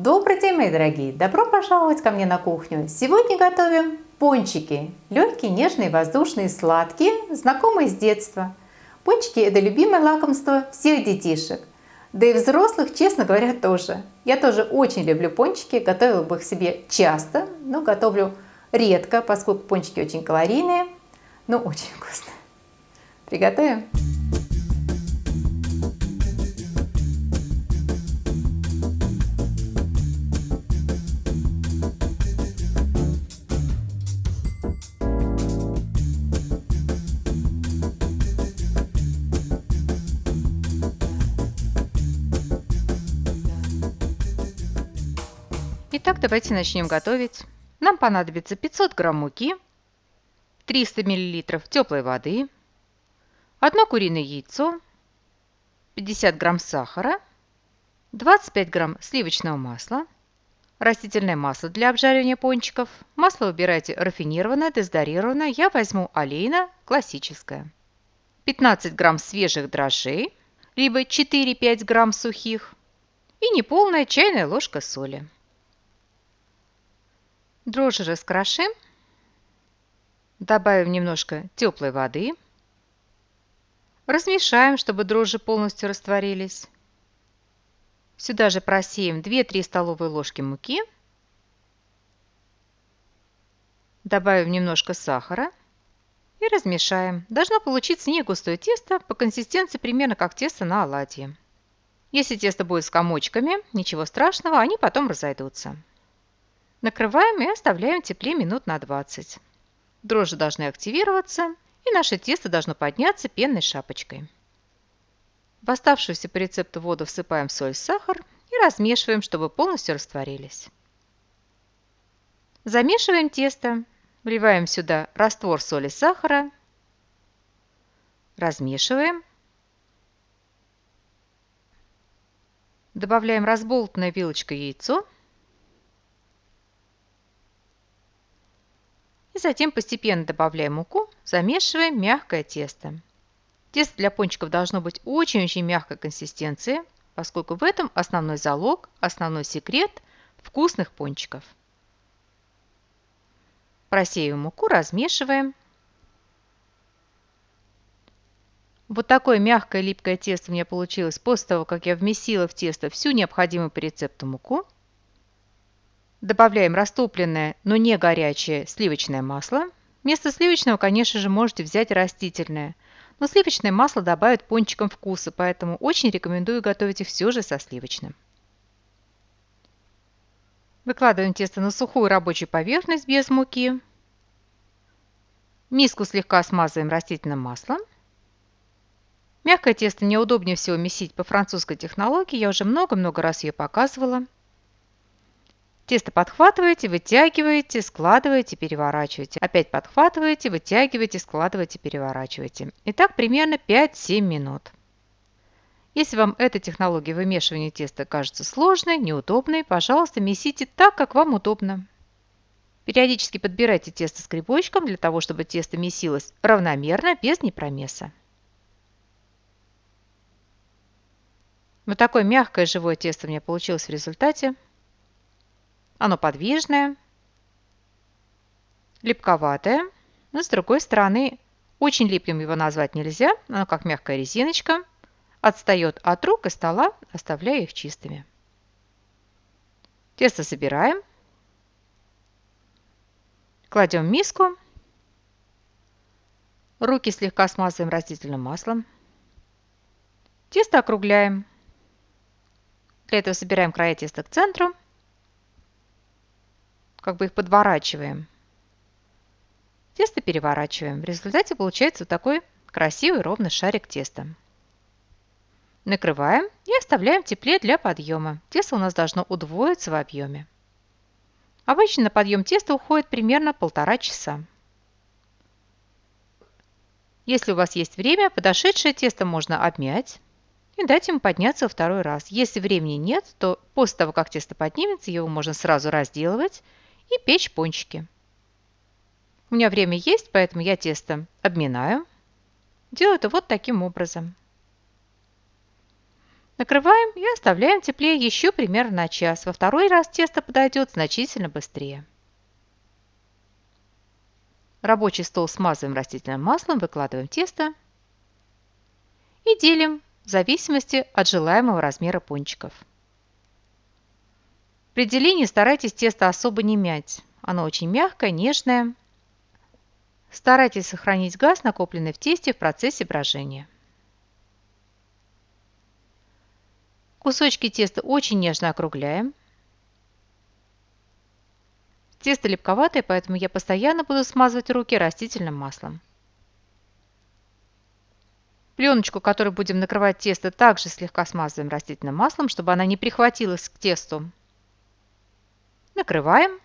Добрый день, мои дорогие! Добро пожаловать ко мне на кухню! Сегодня готовим пончики. Легкие, нежные, воздушные, сладкие, знакомые с детства. Пончики – это любимое лакомство всех детишек. Да и взрослых, честно говоря, тоже. Я тоже очень люблю пончики, готовила бы их себе часто, но готовлю редко, поскольку пончики очень калорийные, но очень вкусные. Приготовим? Итак, давайте начнем готовить. Нам понадобится 500 грамм муки, 300 миллилитров теплой воды, одно куриное яйцо, 50 грамм сахара, 25 грамм сливочного масла, растительное масло для обжаривания пончиков. Масло выбирайте рафинированное, дезодорированное. Я возьму олейна, классическое. 15 грамм свежих дрожжей, либо 4-5 грамм сухих и неполная чайная ложка соли. Дрожжи раскрошим, добавим немножко теплой воды, размешаем, чтобы дрожжи полностью растворились. Сюда же просеем 2-3 столовые ложки муки, добавим немножко сахара и размешаем. Должно получиться не густое тесто, по консистенции примерно как тесто на оладьи. Если тесто будет с комочками, ничего страшного, они потом разойдутся. Накрываем и оставляем в тепле минут на 20. Дрожжи должны активироваться, и наше тесто должно подняться пенной шапочкой. В оставшуюся по рецепту воду всыпаем соль, сахар и размешиваем, чтобы полностью растворились. Замешиваем тесто, вливаем сюда раствор соли, сахара, размешиваем. Добавляем разболтанной вилочкой яйцо. И затем постепенно добавляем муку, замешиваем мягкое тесто. Тесто для пончиков должно быть очень-очень мягкой консистенции, поскольку в этом основной залог, основной секрет вкусных пончиков. Просеиваем муку, размешиваем. Вот такое мягкое липкое тесто у меня получилось после того, как я вмесила в тесто всю необходимую по рецепту муку. Добавляем растопленное, но не горячее сливочное масло. Вместо сливочного, конечно же, можете взять растительное. Но сливочное масло добавит пончикам вкуса, поэтому очень рекомендую готовить их все же со сливочным. Выкладываем тесто на сухую рабочую поверхность без муки. Миску слегка смазываем растительным маслом. Мягкое тесто неудобнее всего месить по французской технологии, я уже много-много раз ее показывала. Тесто подхватываете, вытягиваете, складываете, переворачиваете. Опять подхватываете, вытягиваете, складываете, переворачиваете. И так примерно 5-7 минут. Если вам эта технология вымешивания теста кажется сложной, неудобной, пожалуйста, месите так, как вам удобно. Периодически подбирайте тесто скребочком для того, чтобы тесто месилось равномерно, без непромеса. Вот такое мягкое живое тесто у меня получилось в результате. Оно подвижное, липковатое, но с другой стороны очень липким его назвать нельзя. Оно как мягкая резиночка, отстает от рук и стола, оставляя их чистыми. Тесто собираем, кладем в миску, руки слегка смазываем растительным маслом, тесто округляем. Для этого собираем края теста к центру, как бы их подворачиваем. Тесто переворачиваем. В результате получается вот такой красивый ровный шарик теста. Накрываем и оставляем в тепле для подъема. Тесто у нас должно удвоиться в объеме. Обычно на подъем теста уходит примерно 1,5 часа. Если у вас есть время, подошедшее тесто можно обмять и дать ему подняться во второй раз. Если времени нет, то после того, как тесто поднимется, его можно сразу разделывать и печь пончики. У меня время есть, поэтому я тесто обминаю. Делаю это вот таким образом. Накрываем и оставляем в тепле еще примерно на час. Во второй раз тесто подойдет значительно быстрее. Рабочий стол смазываем растительным маслом, выкладываем тесто и делим в зависимости от желаемого размера пончиков. При делении старайтесь тесто особо не мять. Оно очень мягкое, нежное. Старайтесь сохранить газ, накопленный в тесте в процессе брожения. Кусочки теста очень нежно округляем. Тесто липковатое, поэтому я постоянно буду смазывать руки растительным маслом. Пленочку, которой будем накрывать тесто, также слегка смазываем растительным маслом, чтобы она не прихватилась к тесту. Накрываем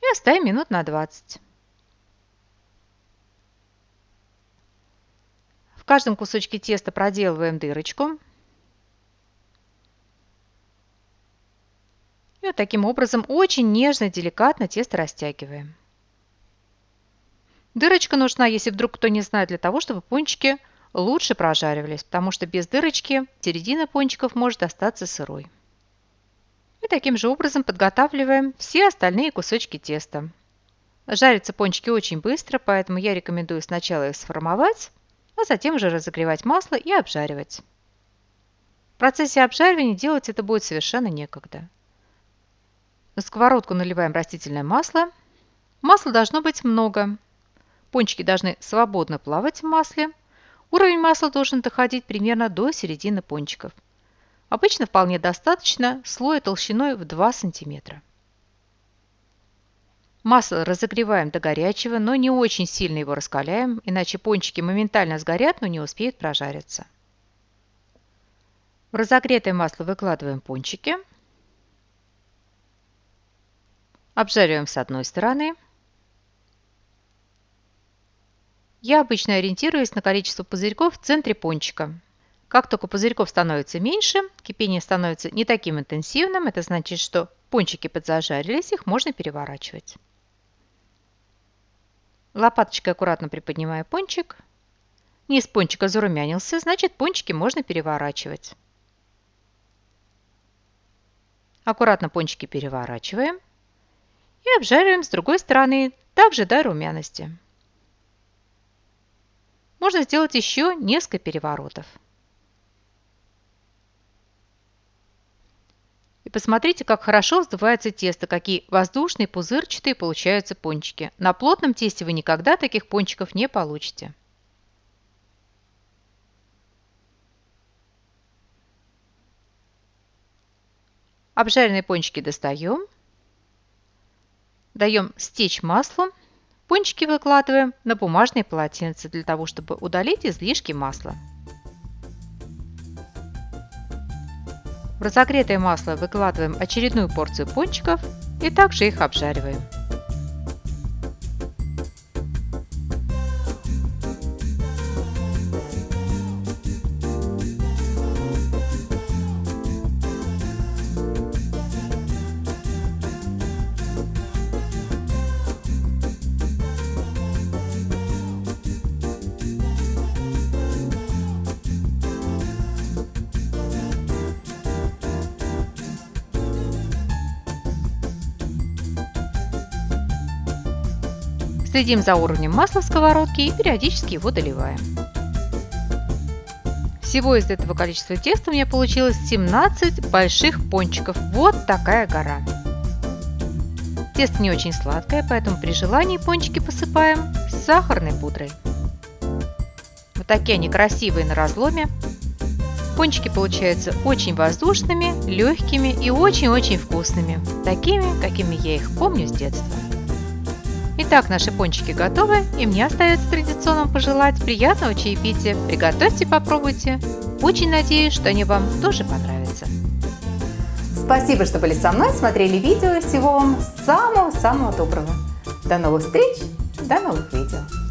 и оставим минут на 20. В каждом кусочке теста проделываем дырочку. И вот таким образом очень нежно и деликатно тесто растягиваем. Дырочка нужна, если вдруг кто не знает, для того, чтобы пончики лучше прожаривались, потому что без дырочки середина пончиков может остаться сырой. И таким же образом подготавливаем все остальные кусочки теста. Жарятся пончики очень быстро, поэтому я рекомендую сначала их сформовать, а затем уже разогревать масло и обжаривать. В процессе обжаривания делать это будет совершенно некогда. На сковородку наливаем растительное масло. Масла должно быть много. Пончики должны свободно плавать в масле. Уровень масла должен доходить примерно до середины пончиков. Обычно вполне достаточно слоя толщиной в 2 см. Масло разогреваем до горячего, но не очень сильно его раскаляем, иначе пончики моментально сгорят, но не успеют прожариться. В разогретое масло выкладываем пончики. Обжариваем с одной стороны. Я обычно ориентируюсь на количество пузырьков в центре пончика. Как только пузырьков становится меньше, кипение становится не таким интенсивным, это значит, что пончики подзажарились, их можно переворачивать. Лопаточкой аккуратно приподнимаю пончик. Низ пончика зарумянился, значит, пончики можно переворачивать. Аккуратно пончики переворачиваем. И обжариваем с другой стороны, также до румяности. Можно сделать еще несколько переворотов. И посмотрите, как хорошо вздувается тесто, какие воздушные, пузырчатые получаются пончики. На плотном тесте вы никогда таких пончиков не получите. Обжаренные пончики достаем. Даем стечь маслу. Пончики выкладываем на бумажные полотенца для того, чтобы удалить излишки масла. В разогретое масло выкладываем очередную порцию пончиков и также их обжариваем. Следим за уровнем масла в сковородке и периодически его доливаем. Всего из этого количества теста у меня получилось 17 больших пончиков. Вот такая гора. Тесто не очень сладкое, поэтому при желании пончики посыпаем сахарной пудрой. Вот такие они красивые на разломе. Пончики получаются очень воздушными, легкими и очень-очень вкусными. Такими, какими я их помню с детства. Итак, наши пончики готовы, и мне остается традиционно пожелать приятного чаепития. Приготовьте, попробуйте. Очень надеюсь, что они вам тоже понравятся. Спасибо, что были со мной, смотрели видео. Всего вам самого-самого доброго. До новых встреч, до новых видео.